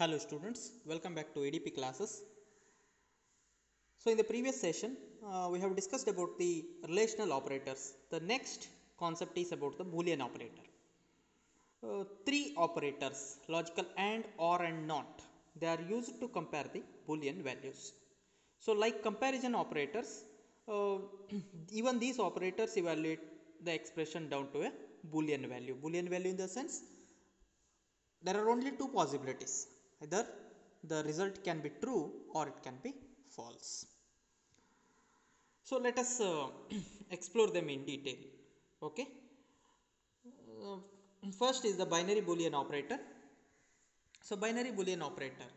Hello students, welcome back to ADP classes. So in the previous session, we have discussed about the relational operators. The next concept is about the Boolean operator. Three operators, logical and, or and not, they are used to compare the Boolean values. So like comparison operators, uh, even these operators evaluate the expression down to a Boolean value. Boolean value in the sense there are only two possibilities, either the result can be true or it can be false. So let us explore them in detail. Okay. uh, First is the binary boolean operator. So binary boolean operator,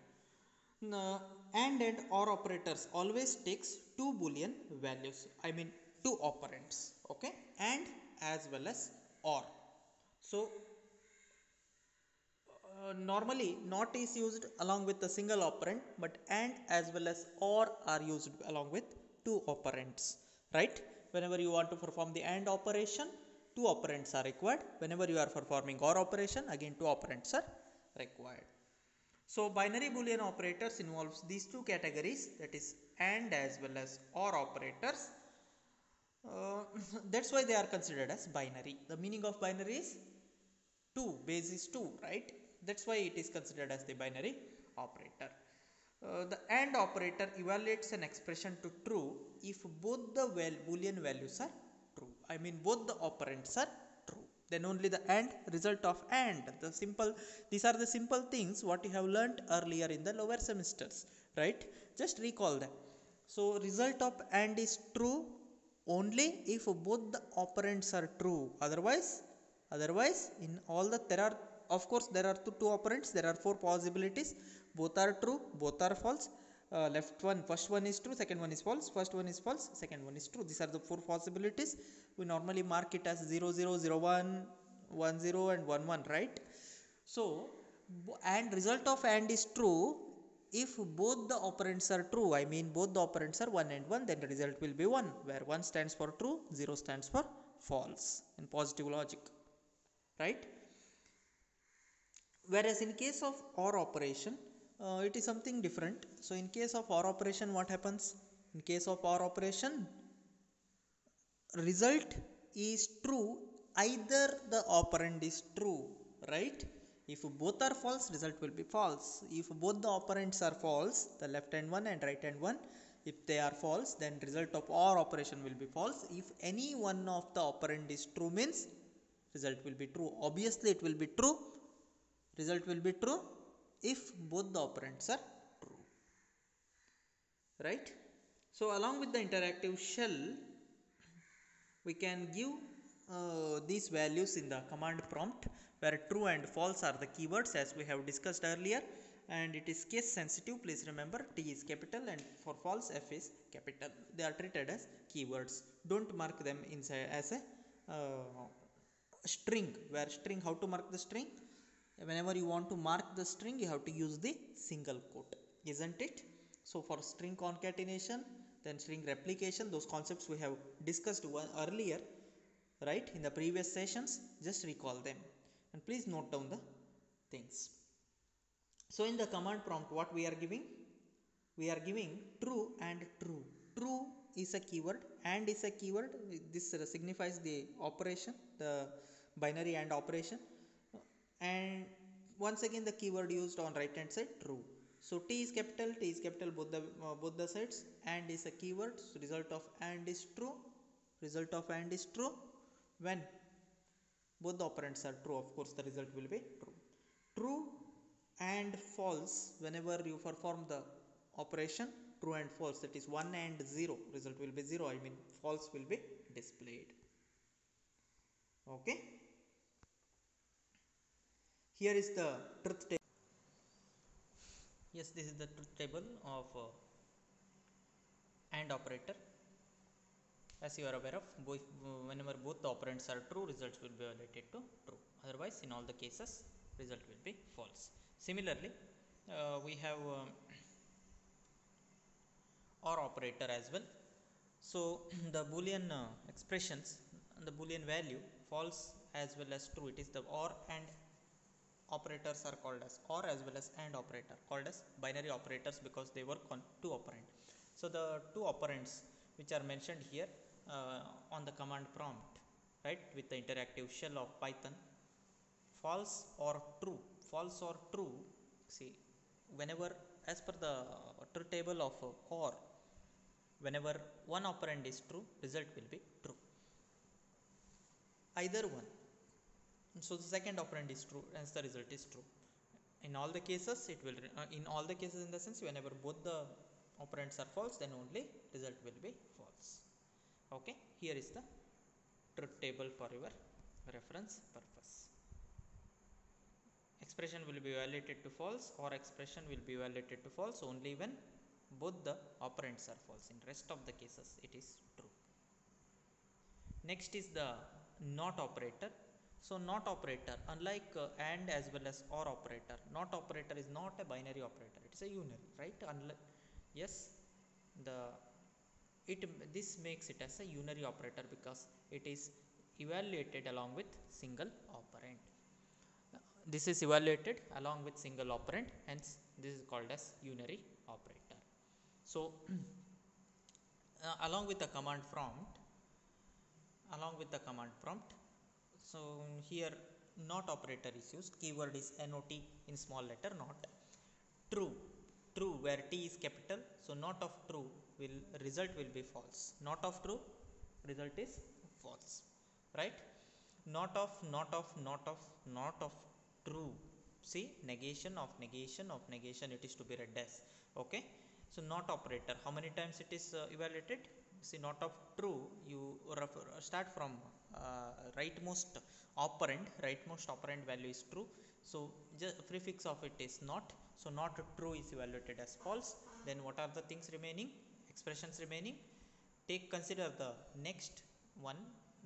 uh, and or operators always takes two boolean values, I mean two operands. Okay, and as well as or. So normally not is used along with a single operand, but and as well as or are used along with two operands, right? Whenever you want to perform the and operation, two operands are required. Whenever you are performing or operation, again two operands are required. So binary boolean operators involves these two categories, that is and as well as or operators. uh, that's why they are considered as binary. The meaning of binary is 2, base is 2, right? That's why it is considered as the binary operator. The AND operator evaluates an expression to true if both the boolean values are true, I mean both the operands are true, then only the AND result of AND. These are the simple things what you have learnt earlier in the lower semesters, right? Just recall them. So result of AND is true only if both the operands are true. Otherwise in all the there are, of course there are two operands, there are four possibilities, both are true, both are false. First one is true, second one is false, first one is false, second one is true. These are the four possibilities. We normally mark it as 0 0 0 1 1 0 and 1 1, right? So and result of and is true if both the operands are true, I mean both the operands are 1 and 1, then the result will be 1, where 1 stands for true, 0 stands for false in positive logic, right? Whereas in case of or operation, it is something different. So in case of or operation, what happens? In case of or operation, result is true either the operand is true, right? If both are false, result will be false. If both the operands are false, the left hand one and right hand one, if they are false, then result of or operation will be false. If any one of the operand is true, means result will be true. Obviously it will be true, result will be true if both the operands are true, right? So along with the interactive shell, we can give these values in the command prompt, where true and false are the keywords as we have discussed earlier, and it is case sensitive. Please remember, T is capital and for false F is capital. They are treated as keywords. Don't mark them inside as a string. Where string, how to mark the string? Whenever you want to mark the string, you have to use the single quote, isn't it? So for string concatenation, then string replication, those concepts we have discussed earlier, right, in the previous sessions. Just recall them and please note down the things. So in the command prompt, what we are giving? We are giving true and true. True is a keyword, and is a keyword. This signifies the operation, the binary and operation. And once again the keyword used on right hand side, true. So T is capital both the sides, and is a keyword. So result of and is true, result of and is true when both the operands are true. Of course the result will be true. True and false, whenever you perform the operation true and false, that is 1 and 0, result will be 0, I mean false will be displayed. Okay, here is the truth table. Yes, this is the truth table of and operator. As you are aware of, whenever both the operands are true, results will be related to true. Otherwise in all the cases result will be false. Similarly, we have or operator as well. So the boolean expressions and the boolean value false as well as true, it is the or and operators are called as or as well as and operator, called as binary operators because they work on two operand. So the two operands which are mentioned here on the command prompt, right, with the interactive shell of Python, false or true. False or true, see, whenever as per the truth table of or, whenever one operand is true, result will be true, either one. So the second operand is true, hence the result is true. In all the cases it will in all the cases, in the sense, whenever both the operands are false, then only result will be false. Okay, here is the truth table for your reference purpose. Expression will be evaluated to false, or expression will be evaluated to false only when both the operands are false. In rest of the cases it is true. Next is the not operator. So not operator, unlike and as well as or operator, not operator is not a binary operator, it is a unary, right? Yes, the this makes it as a unary operator because it is evaluated along with single operand. This is evaluated along with single operand, hence this is called as unary operator. So along with the command prompt, so here not operator is used. Keyword is not in small letter, not. True, true where t is capital, so not of true will result will be false. Not of true, result is false, right? Not of, not of, not of, not of true. See, negation of negation of negation, it is to be read as. Okay, so not operator, how many times it is evaluated? See, not of true, you start from rightmost operand value is true, so just prefix of it is not, so not true is evaluated as false. Then what are the things remaining, expressions remaining? Consider the next one,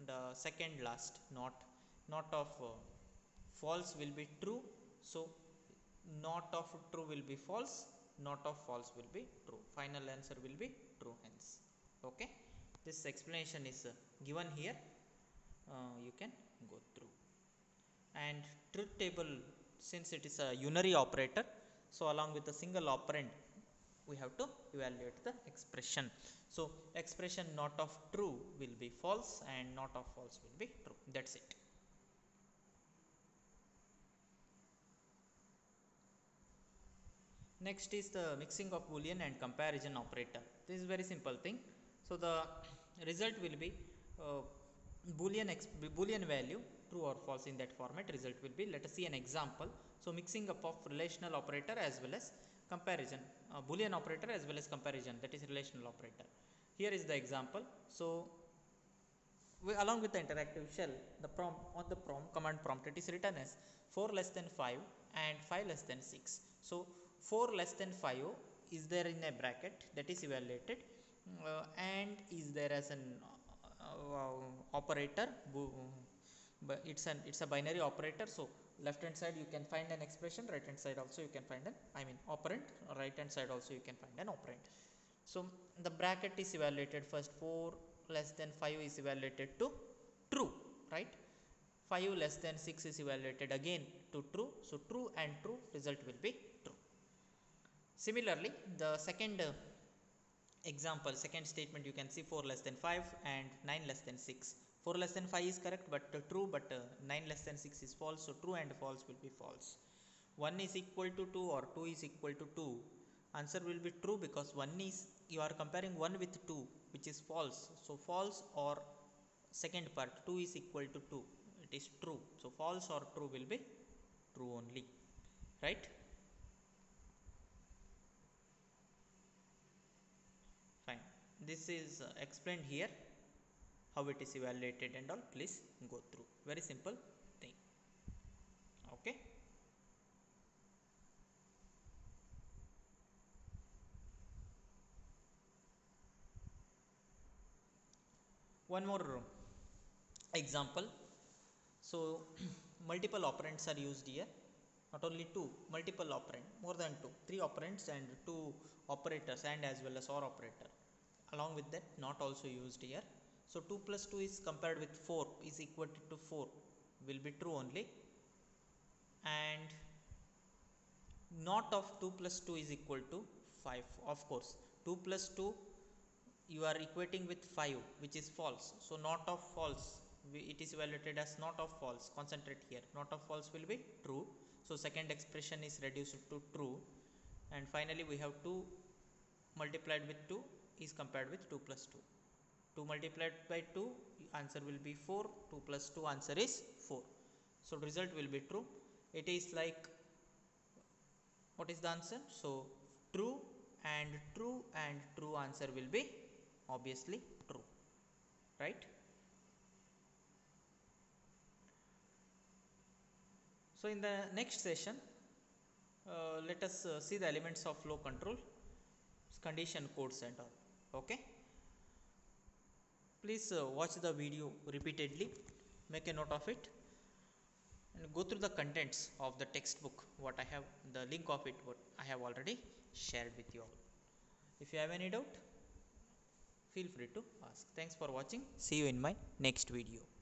the second last, not of false will be true, so not of true will be false, not of false will be true, final answer will be true, hence. Okay, this explanation is given here, you can go through. And truth table, since it is a unary operator, so along with a single operand we have to evaluate the expression. So expression not of true will be false and not of false will be true, that's it. Next is the mixing of boolean and comparison operator. This is very simple thing. So the result will be boolean value true or false, in that format result will be. Let us see an example. So mixing up of relational operator as well as comparison, boolean operator as well as comparison, that is relational operator. Here is the example. So along with the interactive shell, the prompt on the command prompt, it is written as 4 less than 5 and 5 less than 6. So 4 less than 5 is there in a bracket, that is evaluated, and is there as an operator, but it's a binary operator. So left hand side you can find an expression, right hand side also you can find an operand, right hand side also you can find an operand. So the bracket is evaluated first, 4 less than 5 is evaluated to true, right? 5 less than 6 is evaluated again to true, so true and true, result will be true. Similarly, the second example, second statement, you can see 4 less than 5 and 9 less than 6. 4 less than 5 is correct but true, but 9 less than 6 is false, so true and false will be false. 1 is equal to 2 or 2 is equal to 2, answer will be true because 1 is, you are comparing 1 with 2, which is false, so false. Or second part, 2 is equal to 2, it is true, so false or true will be true only, right? Fine, this is explained here how it is evaluated and all, please go through, very simple thing. Okay, one more example. So multiple operands are used here, not only two, multiple operand, more than two, 3 operands and 2 operators, and as well as or operator. Along with that, not also used here. So 2 plus 2 is compared with 4 is equal to 4 will be true only. and not of 2 plus 2 is equal to 5. Of course 2 plus 2 you are equating with 5, which is false, so not of false, it is evaluated as not of false. Concentrate here, not of false will be true, so second expression is reduced to true. And finally we have 2 multiplied with 2 is compared with 2 plus 2. 2 multiplied by 2, answer will be 4. 2 plus 2, answer is 4. So result will be true. It is like, what is the answer? So true and true and true, answer will be obviously true, right? So in the next session, let us see the elements of flow control, condition codes and all. Okay, please watch the video repeatedly, make a note of it, and go through the contents of the textbook, what I have, the link of it what I have already shared with you all. If you have any doubt, feel free to ask. Thanks for watching. See you in my next video.